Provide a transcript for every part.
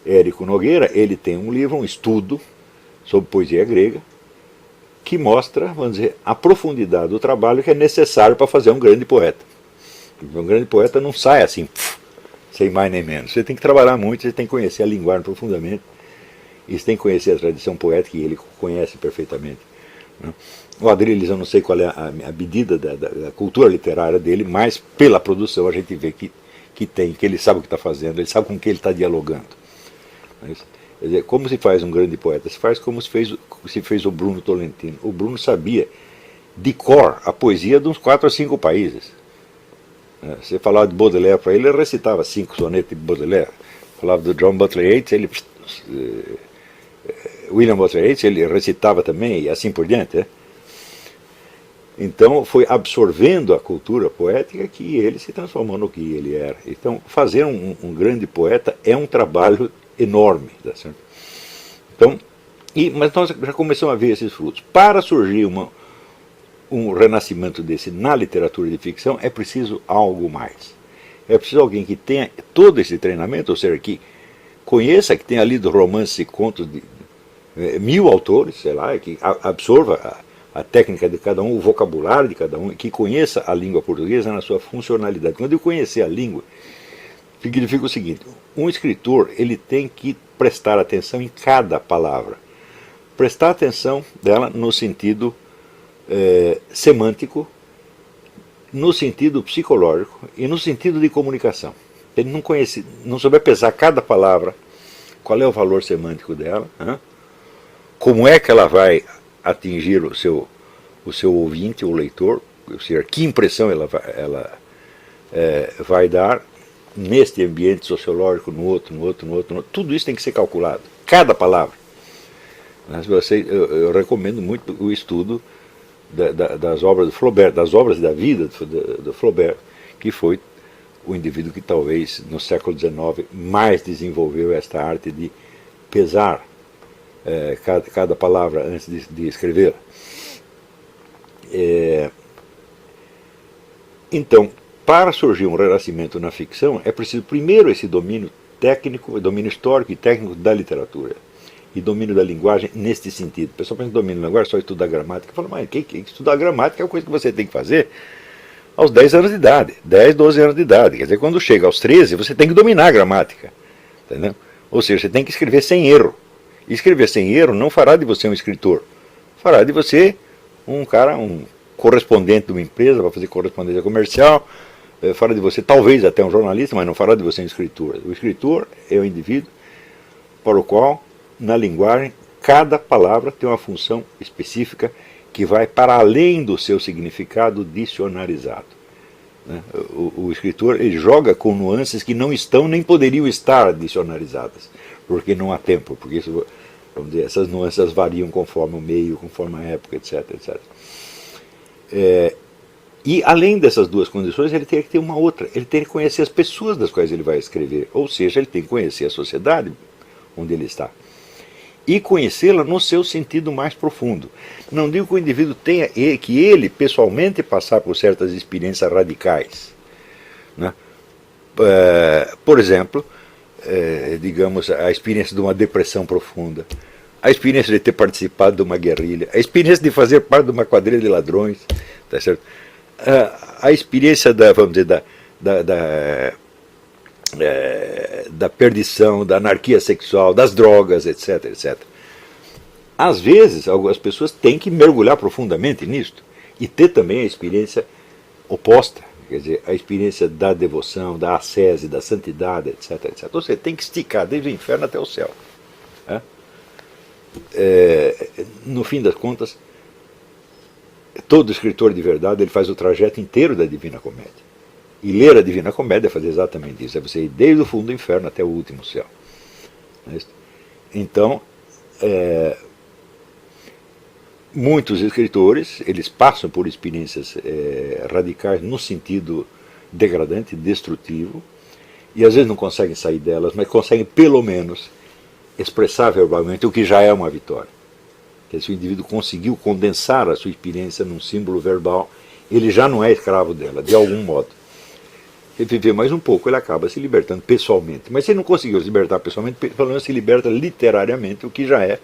Érico Nogueira, ele tem um livro, um estudo sobre poesia grega, que mostra, vamos dizer, a profundidade do trabalho que é necessário para fazer um grande poeta. Um grande poeta não sai assim, sem mais nem menos. Você tem que trabalhar muito, você tem que conhecer a linguagem profundamente, e você tem que conhecer a tradição poética, que ele conhece perfeitamente. O Adrilles, eu não sei qual é a medida da cultura literária dele, mas pela produção a gente vê que ele sabe o que está fazendo, ele sabe com quem ele está dialogando. Quer dizer, como se faz um grande poeta? Se faz como se fez o Bruno Tolentino. O Bruno sabia de cor a poesia de uns 4 ou 5 países. Você falava de Baudelaire para ele recitava 5 sonetos de Baudelaire. Falava do John Butler Yeats, William Butler Yeats, ele recitava também, e assim por diante. Então foi absorvendo a cultura poética que ele se transformou no que ele era. Então fazer um grande poeta é um trabalho enorme. Tá certo? Então, mas nós já começamos a ver esses frutos. Para surgir um renascimento desse na literatura de ficção, é preciso algo mais. É preciso alguém que tenha todo esse treinamento, ou seja, que conheça, que tenha lido romances e contos de 1000 autores, sei lá, que absorva a técnica de cada um, o vocabulário de cada um, que conheça a língua portuguesa na sua funcionalidade. Quando eu conhecer a língua, significa o seguinte: um escritor ele tem que prestar atenção em cada palavra. Prestar atenção dela no sentido semântico, no sentido psicológico e no sentido de comunicação. Ele não souber pesar cada palavra, qual é o valor semântico dela, como é que ela vai atingir o seu ouvinte, o leitor, ou seja, que impressão ela vai dar neste ambiente sociológico, no outro, tudo isso tem que ser calculado, cada palavra. Mas eu recomendo muito o estudo das obras do Flaubert, das obras da vida do Flaubert, que foi o indivíduo que talvez no século XIX mais desenvolveu esta arte de pesar cada palavra antes de escrevê-la. Então, para surgir um renascimento na ficção, é preciso primeiro esse domínio técnico, domínio histórico e técnico da literatura, e domínio da linguagem neste sentido. O pessoal pensa que domínio da linguagem é só estudar gramática. Fala, mas estudar gramática é uma coisa que você tem que fazer aos 10 anos de idade, 10, 12 anos de idade. Quer dizer, quando chega aos 13, você tem que dominar a gramática. Entendeu? Ou seja, você tem que escrever sem erro. E escrever sem erro não fará de você um escritor. Fará de você um correspondente de uma empresa, vai fazer correspondência comercial, fará de você talvez até um jornalista, mas não fará de você um escritor. O escritor é o indivíduo para o qual, na linguagem, cada palavra tem uma função específica que vai para além do seu significado dicionarizado. O escritor ele joga com nuances que não estão nem poderiam estar dicionarizadas, porque não há tempo, porque isso, vamos dizer, essas nuances variam conforme o meio, conforme a época, etc. E além dessas duas condições, ele tem que ter uma outra, ele tem que conhecer as pessoas das quais ele vai escrever, ou seja, ele tem que conhecer a sociedade onde ele está. E conhecê-la no seu sentido mais profundo. Não digo que o indivíduo tenha que ele, pessoalmente, passar por certas experiências radicais. Né? Por exemplo, digamos, a experiência de uma depressão profunda, a experiência de ter participado de uma guerrilha, a experiência de fazer parte de uma quadrilha de ladrões, tá certo? A experiência vamos dizer, da perdição, da anarquia sexual, das drogas, etc. Às vezes, algumas pessoas têm que mergulhar profundamente nisto e ter também a experiência oposta, quer dizer, a experiência da devoção, da ascese, da santidade, etc. Ou seja, tem que esticar desde o inferno até o céu. No fim das contas, todo escritor de verdade ele faz o trajeto inteiro da Divina Comédia. E ler a Divina Comédia é fazer exatamente isso, é você ir desde o fundo do inferno até o último céu. Então, muitos escritores, eles passam por experiências radicais no sentido degradante, destrutivo, e às vezes não conseguem sair delas, mas conseguem pelo menos expressar verbalmente, o que já é uma vitória. Que se o indivíduo conseguiu condensar a sua experiência num símbolo verbal, ele já não é escravo dela, de algum modo. ele viver mais um pouco, ele acaba se libertando pessoalmente. Mas se ele não conseguiu se libertar pessoalmente, pelo menos se liberta literariamente, o que já é,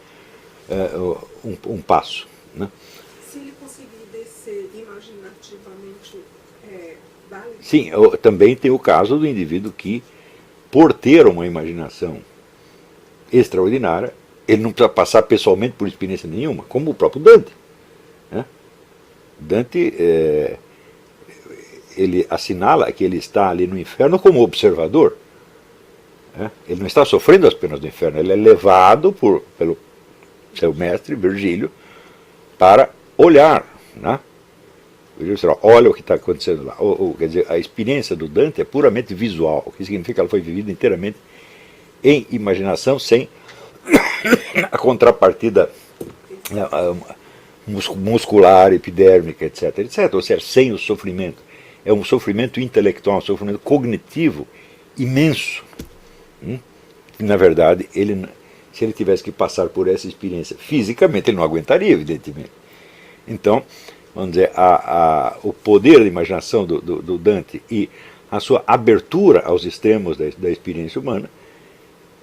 um passo. Né? Se ele conseguir descer imaginativamente, vale? Sim, também tem o caso do indivíduo que, por ter uma imaginação extraordinária, ele não precisa passar pessoalmente por experiência nenhuma, como o próprio Dante. Né? Dante, ele assinala que ele está ali no inferno como observador. Né? Ele não está sofrendo as penas do inferno, ele é levado pelo seu mestre, Virgílio, para olhar. Né? Olha o que está acontecendo lá. Quer dizer, a experiência do Dante é puramente visual, o que significa que ela foi vivida inteiramente em imaginação, sem a contrapartida muscular, epidérmica, etc, etc. Ou seja, sem o sofrimento. É um sofrimento intelectual, um sofrimento cognitivo imenso. Na verdade, se ele tivesse que passar por essa experiência fisicamente, ele não aguentaria, evidentemente. Então, vamos dizer, o poder da imaginação do Dante e a sua abertura aos extremos da experiência humana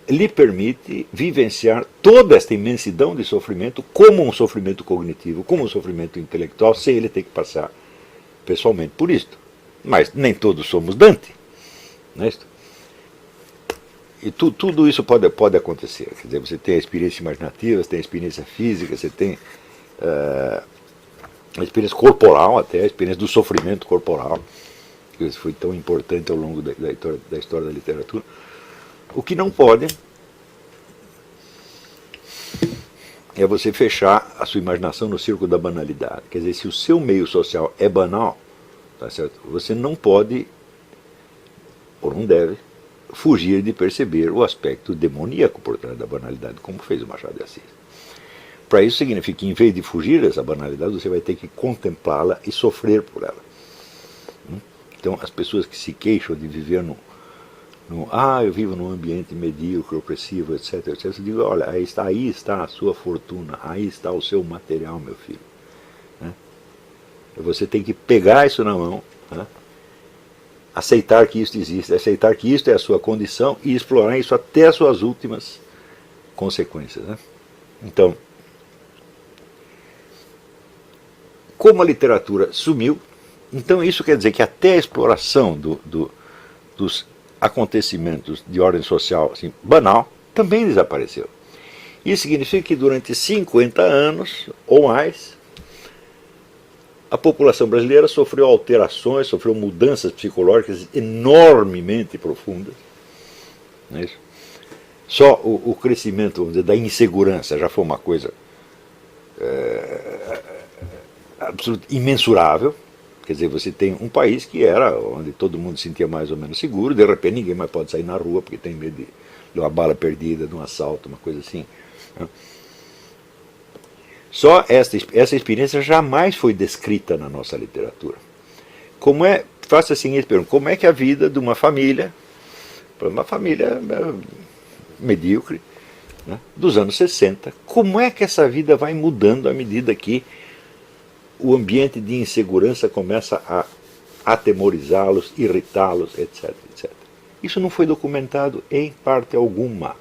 lhe permite vivenciar toda esta imensidão de sofrimento como um sofrimento cognitivo, como um sofrimento intelectual, sem ele ter que passar pessoalmente por isto. Mas nem todos somos Dante. Não é isto? E tudo isso pode acontecer. Quer dizer, você tem a experiência imaginativa, você tem a experiência física, você tem a experiência corporal, até a experiência do sofrimento corporal, que isso foi tão importante ao longo da história da literatura. O que não pode é você fechar a sua imaginação no círculo da banalidade. Quer dizer, se o seu meio social é banal, tá certo? Você não pode, ou não deve, fugir de perceber o aspecto demoníaco por trás da banalidade, como fez o Machado de Assis. Para isso significa que, em vez de fugir dessa banalidade, você vai ter que contemplá-la e sofrer por ela. Então, as pessoas que se queixam de viver eu vivo num ambiente medíocre, opressivo, etc, etc, eu digo, olha, aí está a sua fortuna, aí está o seu material, meu filho. Né? Você tem que pegar isso na mão, né? Aceitar que isto existe, aceitar que isto é a sua condição e explorar isso até as suas últimas consequências. Né? Então, como a literatura sumiu, então isso quer dizer que até a exploração dos acontecimentos de ordem social assim, banal também desapareceu. Isso significa que durante 50 anos ou mais, a população brasileira sofreu alterações, sofreu mudanças psicológicas enormemente profundas. Não é isso? Só o crescimento, vamos dizer, da insegurança já foi uma coisa absolutamente imensurável. Quer dizer, você tem um país que era onde todo mundo se sentia mais ou menos seguro, de repente ninguém mais pode sair na rua porque tem medo de uma bala perdida, de um assalto, uma coisa assim. Né? Só essa experiência jamais foi descrita na nossa literatura. Faça a seguinte pergunta, como é que a vida de uma família medíocre, né, dos anos 60, como é que essa vida vai mudando à medida que o ambiente de insegurança começa a atemorizá-los, irritá-los, etc, etc. Isso não foi documentado em parte alguma.